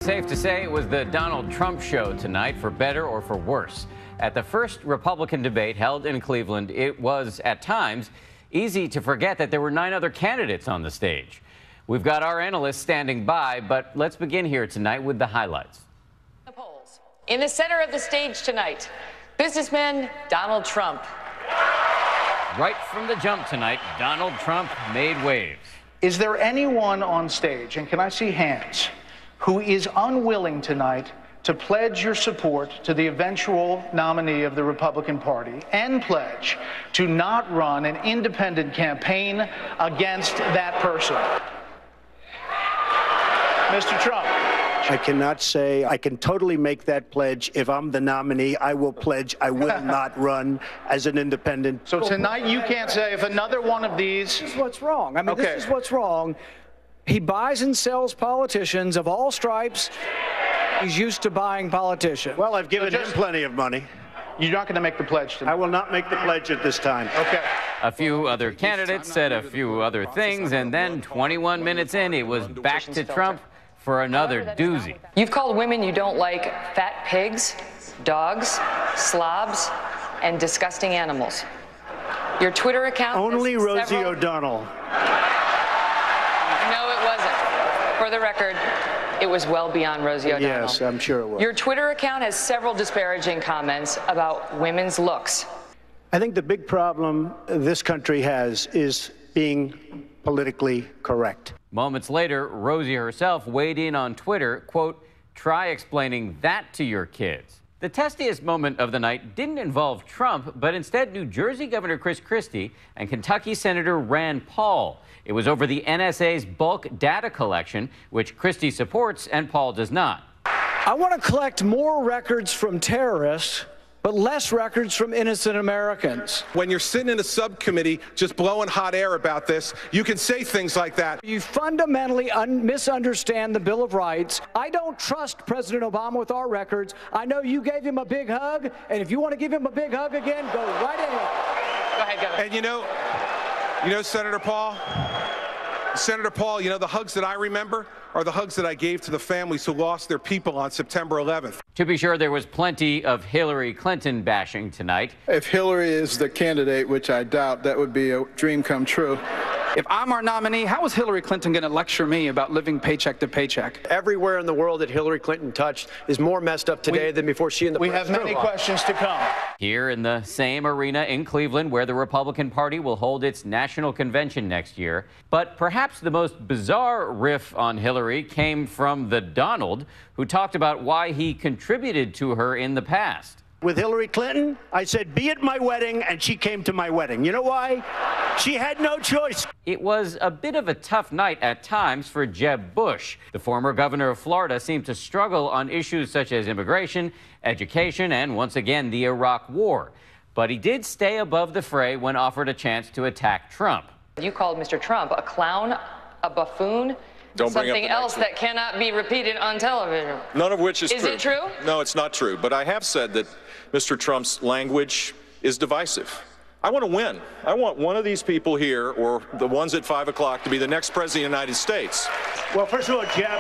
Safe to say it was the Donald Trump show tonight, for better or for worse. At the first Republican debate held in Cleveland, it was, at times, easy to forget that there were 9 other candidates on the stage. We've got our analysts standing by, but let's begin here tonight with the highlights. The polls. In the center of the stage tonight, businessman Donald Trump. Right from the jump tonight, Donald Trump made waves. Is there anyone on stage, and can I see hands, who is unwilling tonight to pledge your support to the eventual nominee of the Republican Party and pledge to not run an independent campaign against that person? Mr. Trump. I cannot say I can totally make that pledge. If I'm the nominee, I will pledge I will not run as an independent. So tonight you can't say if another one of these... This is what's wrong. I mean, This is what's wrong. He buys and sells politicians of all stripes. He's used to buying politicians. Well, I've given him plenty of money. You're not going to make the pledge tonight? I will not make the pledge at this time. Okay. A few other candidates said a few other things, and then 21 minutes in, it was back to Trump for another doozy. You've called women you don't like fat pigs, dogs, slobs, and disgusting animals. Your Twitter account... Only Rosie O'Donnell. No, it wasn't. For the record, it was well beyond Rosie O'Donnell. Yes, I'm sure it was. Your Twitter account has several disparaging comments about women's looks. I think the big problem this country has is being politically correct. Moments later, Rosie herself weighed in on Twitter, quote, "Try explaining that to your kids." The testiest moment of the night didn't involve Trump, but instead New Jersey Governor Chris Christie and Kentucky Senator Rand Paul. It was over the NSA's bulk data collection, which Christie supports and Paul does not. I want to collect more records from terrorists, but less records from innocent Americans. When you're sitting in a subcommittee just blowing hot air about this, you can say things like that. You fundamentally misunderstand the Bill of Rights. I don't trust President Obama with our records. I know you gave him a big hug, and if you want to give him a big hug again, go right ahead. Go ahead, Governor. And you know, Senator Paul, the hugs that I remember are the hugs that I gave to the families who lost their people on September 11th. To be sure, there was plenty of Hillary Clinton bashing tonight. If Hillary is the candidate, which I doubt, that would be a dream come true. If I'm our nominee, how is Hillary Clinton going to lecture me about living paycheck to paycheck? Everywhere in the world that Hillary Clinton touched is more messed up today than before she and the We have many questions to come. Here in the same arena in Cleveland, where the Republican Party will hold its national convention next year. But perhaps the most bizarre riff on Hillary came from the Donald, who talked about why he contributed to her in the past. With Hillary Clinton, I said, be at my wedding, and she came to my wedding. You know why? She had no choice. It was a bit of a tough night at times for Jeb Bush. The former governor of Florida seemed to struggle on issues such as immigration, education, and once again, the Iraq War. But he did stay above the fray when offered a chance to attack Trump. You called Mr. Trump a clown, a buffoon, something else that cannot be repeated on television. None of which is true. Is it true? No, it's not true. But I have said that Mr. Trump's language is divisive. I want to win. I want one of these people here, or the ones at 5 o'clock, to be the next president of the United States. Well, first of all, Jeb,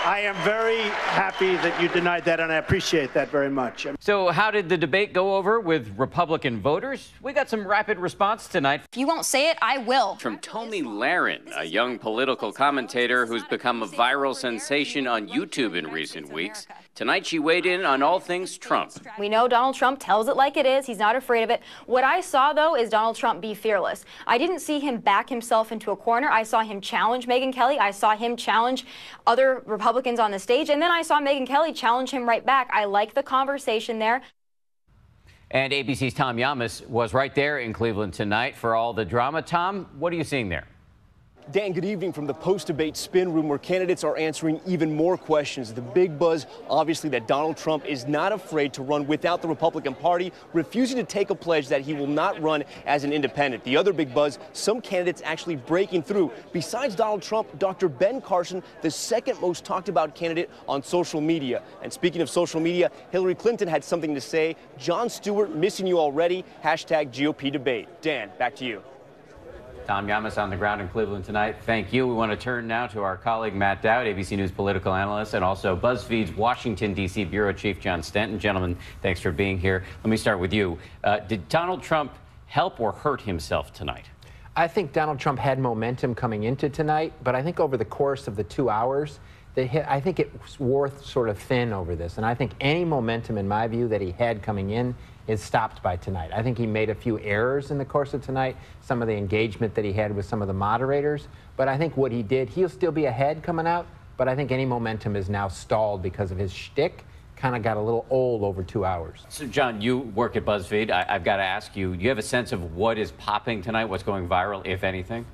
I am very happy that you denied that, and I appreciate that very much. So how did the debate go over with Republican voters? We got some rapid response tonight. If you won't say it, I will. From Tony Lahren, a young political commentator who's become a viral sensation on YouTube in recent weeks. Tonight she weighed in on all things Trump. We know Donald Trump tells it like it is. He's not afraid of it. What I saw, though, is Donald Trump be fearless. I didn't see him back himself into a corner. I saw him challenge Megyn Kelly. I saw him challenge other Republicans on the stage. And then I saw Megyn Kelly challenge him right back. I like the conversation there. And ABC's Tom Yamas was right there in Cleveland tonight for all the drama. Tom, what are you seeing there? Dan, good evening from the post-debate spin room where candidates are answering even more questions. The big buzz, obviously, that Donald Trump is not afraid to run without the Republican Party, refusing to take a pledge that he will not run as an independent. The other big buzz, some candidates actually breaking through. Besides Donald Trump, Dr. Ben Carson, the second most talked about candidate on social media. And speaking of social media, Hillary Clinton had something to say. Jon Stewart, missing you already. #GOP debate. Dan, back to you. Tom Llamas on the ground in Cleveland tonight. Thank you. We want to turn now to our colleague Matt Dowd, ABC News political analyst, and also BuzzFeed's Washington, D.C. bureau chief John Stanton. Gentlemen, thanks for being here. Let me start with you. Did Donald Trump help or hurt himself tonight? I think Donald Trump had momentum coming into tonight, but I think over the course of the 2 hours, I think it wore sort of thin over this. And I think any momentum, in my view, that he had coming in is stopped by tonight. I think he made a few errors in the course of tonight, some of the engagement that he had with some of the moderators. But I think what he did, he'll still be ahead coming out, but I think any momentum is now stalled because of his shtick. Kind of got a little old over 2 hours. So, John, you work at BuzzFeed. I've got to ask you, do you have a sense of what is popping tonight, what's going viral, if anything?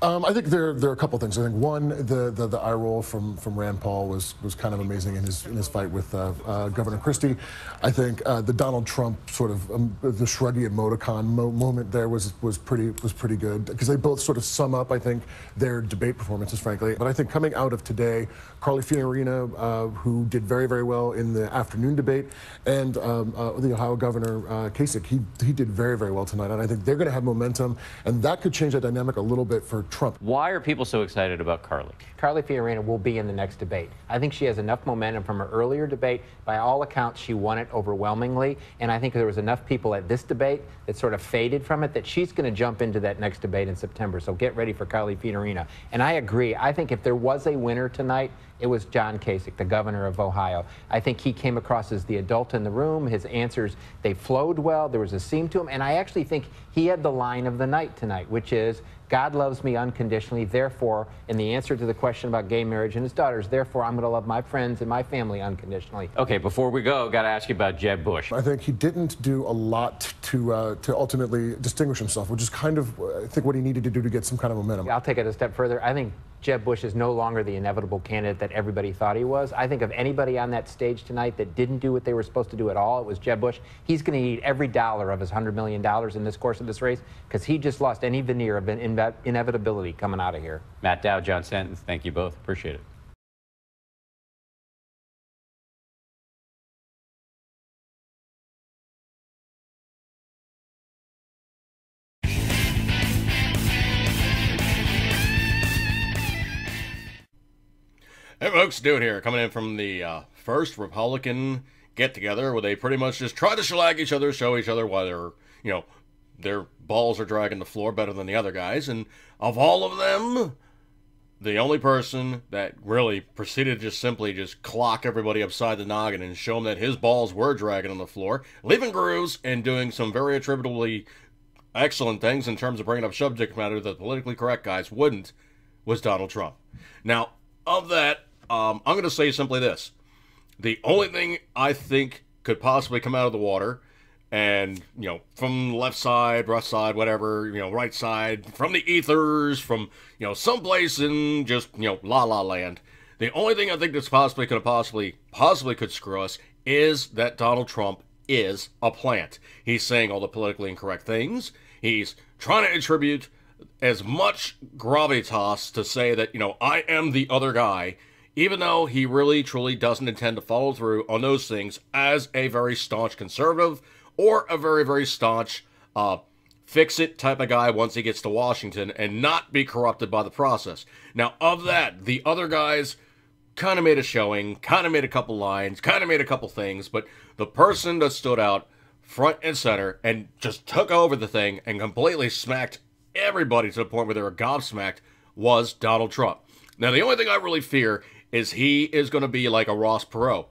I think there are a couple things. I think one, the eye roll from Rand Paul was kind of amazing in his fight with Governor Christie. I think the Donald Trump sort of the shruggy emoticon moment there was pretty good because they both sort of sum up, I think, their debate performances, frankly. But I think coming out of today, Carly Fiorina, who did very, very well in the afternoon debate, and the Ohio Governor Kasich, he did very, very well tonight. And I think they're going to have momentum, and that could change that dynamic a little bit for Trump. Why are people so excited about Carly? Carly Fiorina will be in the next debate. I think she has enough momentum from her earlier debate. By all accounts, she won it overwhelmingly. And I think there was enough people at this debate that sort of faded from it that she's going to jump into that next debate in September. So get ready for Carly Fiorina. And I agree. I think if there was a winner tonight, it was John Kasich, the governor of Ohio. I think he came across as the adult in the room. His answers, they flowed well. There was a seam to him. And I actually think he had the line of the night tonight, which is, God loves me unconditionally, therefore, in the answer to the question about gay marriage and his daughters, therefore, I'm going to love my friends and my family unconditionally. Okay, before we go, got to ask you about Jeb Bush. I think he didn't do a lot to ultimately distinguish himself, which is kind of, I think, what he needed to do to get some kind of momentum. I'll take it a step further. I think Jeb Bush is no longer the inevitable candidate that everybody thought he was. I think of anybody on that stage tonight that didn't do what they were supposed to do at all, it was Jeb Bush. He's going to need every dollar of his $100 million in this course of this race because he just lost any veneer of inevitability coming out of here. Matt Dowd, John Stanton, thank you both. Appreciate it. Hey folks, Dude here, coming in from the first Republican get-together where they pretty much just try to shellac each other, show each other why they're, their balls are dragging the floor better than the other guys. And of all of them, the only person that really proceeded to just simply just clock everybody upside the noggin and show them that his balls were dragging on the floor, leaving grooves and doing some very attributably excellent things in terms of bringing up subject matter that politically correct guys wouldn't, was Donald Trump. Now, of that, I'm going to say simply this. The only thing I think could possibly come out of the water, and, from left side, whatever, right side, from the ethers, from, someplace in just, la la land, the only thing I think that's possibly could screw us is that Donald Trump is a plant. He's saying all the politically incorrect things. He's trying to attribute as much gravitas to say that, I am the other guy, even though he really, truly doesn't intend to follow through on those things as a very staunch conservative or a very, very staunch fix-it type of guy once he gets to Washington and not be corrupted by the process. Now, of that, the other guys kind of made a showing, kind of made a couple lines, kind of made a couple things, but the person that stood out front and center and just took over the thing and completely smacked everybody to the point where they were gobsmacked was Donald Trump. Now, the only thing I really fear is he is going to be like a Ross Perot.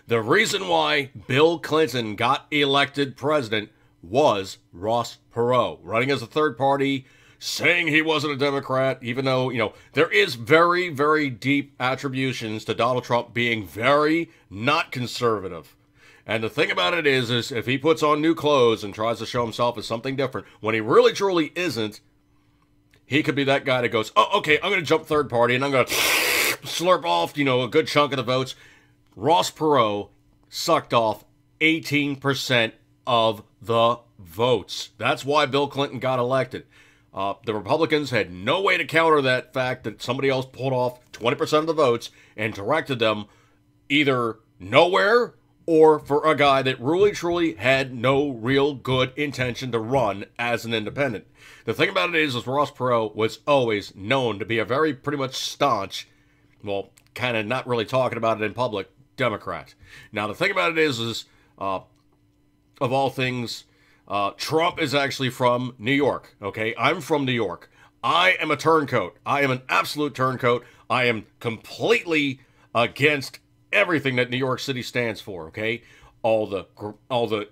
The reason why Bill Clinton got elected president was Ross Perot, running as a third party, saying he wasn't a Democrat, even though, there is very, very deep attributions to Donald Trump being very not conservative. And the thing about it is if he puts on new clothes and tries to show himself as something different, when he really truly isn't, he could be that guy that goes, oh, okay, I'm going to jump third party and I'm going to slurp off, a good chunk of the votes. Ross Perot sucked off 18% of the votes. That's why Bill Clinton got elected. The Republicans had no way to counter that fact that somebody else pulled off 20% of the votes and directed them either nowhere or for a guy that really truly had no real good intention to run as an independent. The thing about it is Ross Perot was always known to be a very pretty much staunch, well, kind of not really talking about it in public, Democrat. Now, the thing about it is of all things, Trump is actually from New York, okay? I'm from New York. I am a turncoat. I am an absolute turncoat. I am completely against everything that New York City stands for, okay? All the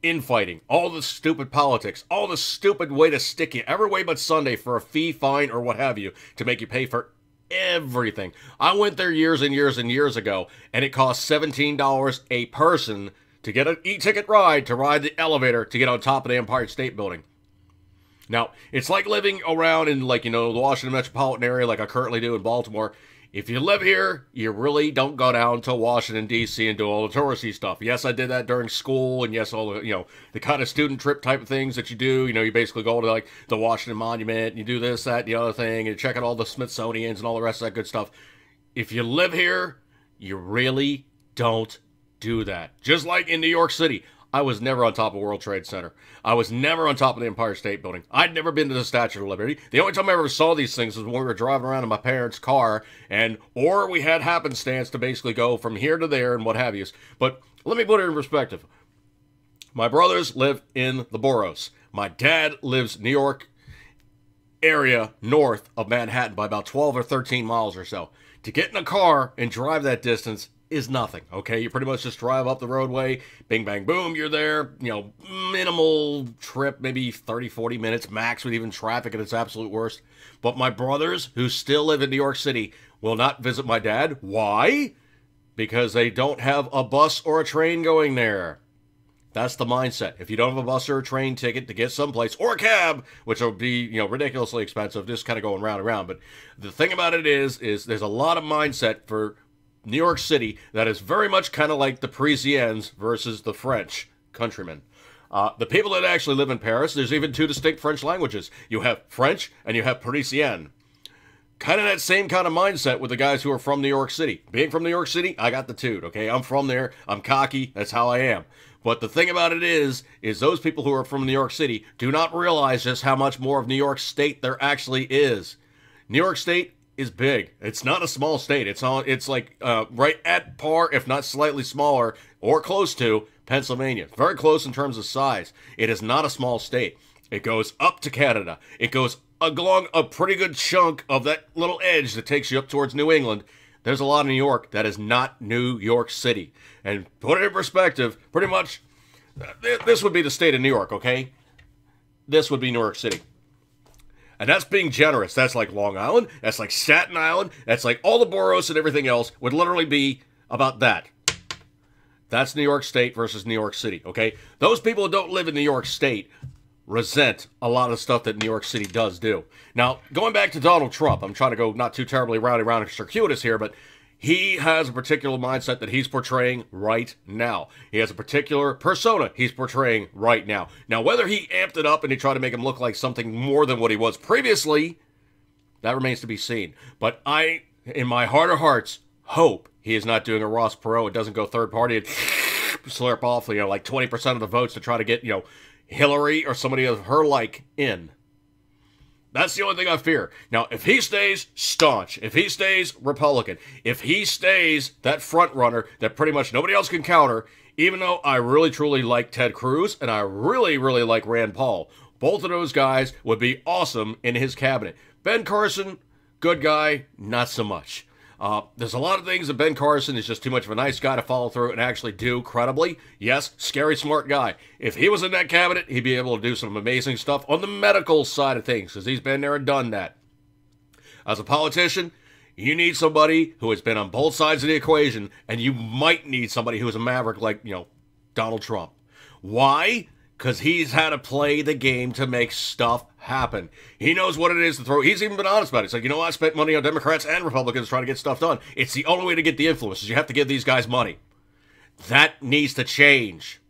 infighting, all the stupid politics, all the stupid way to stick you every way but Sunday for a fee, fine, or what have you to make you pay for everything. I went there years and years and years ago, and it cost $17 a person to get an e-ticket ride, to ride the elevator, to get on top of the Empire State Building. Now, it's like living around in, like, you know, the Washington metropolitan area like I currently do in Baltimore. If you live here, you really don't go down to Washington, D.C. and do all the touristy stuff. Yes, I did that during school, and yes, all the, you know, the kind of student trip type of things that you do. You know, you basically go to, like, the Washington Monument, and you do this, that, and the other thing, and you check out all the Smithsonians and all the rest of that good stuff. If you live here, you really don't do that. Just like in New York City, I was never on top of World Trade Center. I was never on top of the Empire State Building. I'd never been to the Statue of Liberty. The only time I ever saw these things was when we were driving around in my parents' car, or we had happenstance to basically go from here to there and what have you. But let me put it in perspective. My brothers live in the boroughs. My dad lives New York area north of Manhattan by about 12 or 13 miles or so. To get in a car and drive that distance is nothing, okay? You pretty much just drive up the roadway, bing, bang, boom, you're there. You know, minimal trip, maybe 30, 40 minutes max with even traffic at its absolute worst. But my brothers, who still live in New York City, will not visit my dad. Why? Because they don't have a bus or a train going there. That's the mindset. If you don't have a bus or a train ticket to get someplace, or a cab, which will be, you know, ridiculously expensive, just kind of going round and round. But the thing about it is there's a lot of mindset for New York City that is very much kind of like the Parisians versus the French countrymen. The people that actually live in Paris, there's even two distinct French languages. You have French and you have Parisien. Kind of that same kind of mindset with the guys who are from New York City. Being from New York City, I got the toot, okay? I'm from there. I'm cocky. That's how I am. But the thing about it is those people who are from New York City do not realize just how much more of New York State there actually is. New York State is big. It's not a small state. It's like right at par, if not slightly smaller, or close to Pennsylvania. Very close in terms of size. It is not a small state. It goes up to Canada. It goes along a pretty good chunk of that little edge that takes you up towards New England. There's a lot of New York that is not New York City. And put it in perspective, pretty much, this would be the state of New York, okay? This would be New York City. And that's being generous. That's like Long Island. That's like Staten Island. That's like all the boroughs and everything else would literally be about that. That's New York State versus New York City, okay? Those people who don't live in New York State resent a lot of stuff that New York City does do. Now, going back to Donald Trump, I'm trying to go not too terribly round and circuitous here, but he has a particular mindset that he's portraying right now. He has a particular persona he's portraying right now. Now, whether he amped it up and he tried to make him look like something more than what he was previously, that remains to be seen. But I, in my heart of hearts, hope he is not doing a Ross Perot. It doesn't go third party and slurp off, you know, like 20% of the votes to try to get, you know, Hillary or somebody of her like in. That's the only thing I fear. Now, if he stays staunch, if he stays Republican, if he stays that front runner that pretty much nobody else can counter, even though I really truly like Ted Cruz and I really, really like Rand Paul, both of those guys would be awesome in his cabinet. Ben Carson, good guy, not so much. There's a lot of things that Ben Carson is just too much of a nice guy to follow through and actually do credibly. Yes, scary smart guy. If he was in that cabinet, he'd be able to do some amazing stuff on the medical side of things because he's been there and done that. As a politician, you need somebody who has been on both sides of the equation, and you might need somebody who's a maverick like, you know, Donald Trump. Why? Because he's had to play the game to make stuff happen. He knows what it is to throw. He's even been honest about it. It's like, you know, I spent money on Democrats and Republicans trying to get stuff done. It's the only way to get the influence is you have to give these guys money. That needs to change.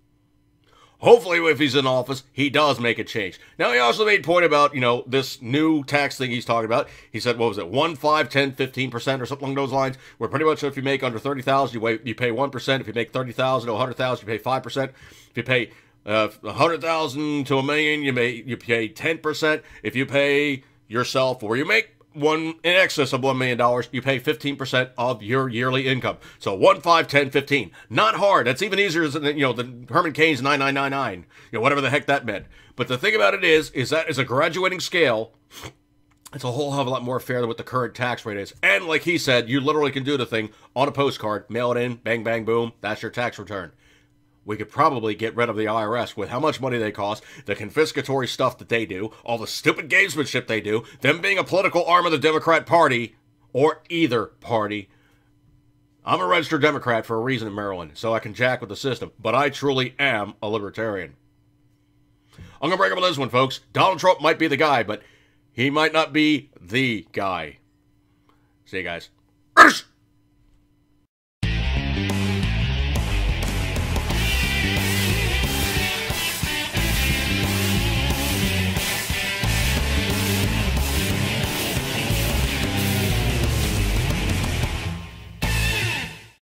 Hopefully, if he's in office, he does make a change. Now, he also made a point about, this new tax thing he's talking about. He said, what was it, 1, 5, 10, 15% or something along those lines, where pretty much if you make under $30,000, you pay 1%. If you make $30,000 to $100,000, you pay 5%. If you pay $100,000 to $1 million, you pay 10%. If you pay yourself, or you make in excess of $1 million, you pay 15% of your yearly income. So 1, 5, 10, 15. Not hard. That's even easier than, the Herman Cain's 9999. Whatever the heck that meant. But the thing about it is that is a graduating scale. It's a whole hell of a lot more fair than what the current tax rate is. And like he said, you literally can do the thing on a postcard, mail it in, bang, bang, boom. That's your tax return. We could probably get rid of the IRS with how much money they cost, the confiscatory stuff that they do, all the stupid gamesmanship they do, them being a political arm of the Democrat Party, or either party. I'm a registered Democrat for a reason in Maryland, so I can jack with the system, but I truly am a libertarian. I'm going to break up with this one, folks. Donald Trump might be the guy, but he might not be the guy. See you guys.